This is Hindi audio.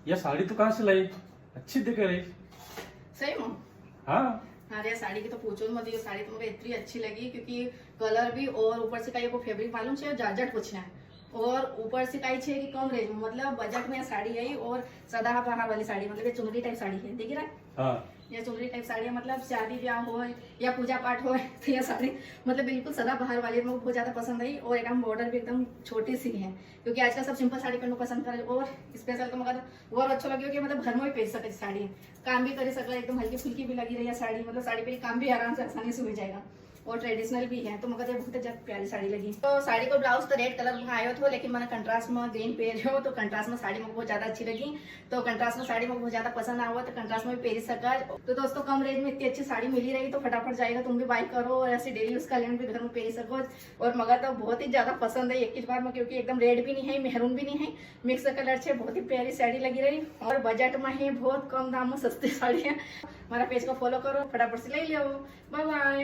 ये साड़ी तो कहाँ से लाई? अच्छी दिख रही। सही में। हाँ अरे साड़ी की तो पूछो मत, ये साड़ी तो मुझे इतनी अच्छी लगी क्योंकि कलर भी और ऊपर से का ये फैब्रिक मालूम है जार्जेट पूछना है और ऊपर से काई छे कि कम रेंज में मतलब बजट में साड़ी आई और सदाबहार वाली साड़ी मतलब ये चुनरी टाइप साड़ी है, देख रहा है हाँ ये चुनरी टाइप साड़ी है, मतलब शादी ब्याह हो या पूजा पाठ हो तो ये साड़ी मतलब बिल्कुल सदाबहार वाली मुझे बहुत ज्यादा पसंद आई और एकदम बॉर्डर भी एकदम छोटी सी है क्योंकि आजकल सब सिंपल साड़ी पहनना पसंद करे और स्पेशल तो मगर और अच्छा लगे कि मतलब घर में भी पहन सके साड़ी, काम भी कर सके, एकदम हल्की फुल्की भी लगी रही है साड़ी, मतलब साड़ी पे काम भी आराम से आसानी से हो जाएगा और ट्रेडिशनल भी है तो मगर ये बहुत ज्यादा प्यारी साड़ी लगी। तो साड़ी को ब्लाउज तो रेड कलर में आयो था लेकिन मैंने कंट्रास्ट में ग्रीन पहन हो तो कंट्रास्ट में साड़ी मुझे बहुत ज्यादा अच्छी लगी, तो कंट्रास्ट में साड़ी मुझे बहुत ज्यादा पसंद आया तो कंट्रास्ट में भी पहन सका। तो दोस्तों कम रेंज में इतनी अच्छी साड़ी मिली रही तो फटाफट जाएगा तुम भी बाई करो और ऐसे डेली यूज का लेन भी घर में पहन सको। और मगर तो बहुत ही ज्यादा पसंद है एक ही बार में क्योंकि एकदम रेड भी नहीं है मेहरून भी नहीं है, मिक्स कलर से बहुत ही प्यारी साड़ी लगी रही और बजट में है, बहुत कम दाम में सस्ती साड़ी है। हमारा पेज को फॉलो करो, फटाफट से ले लो। Bye bye.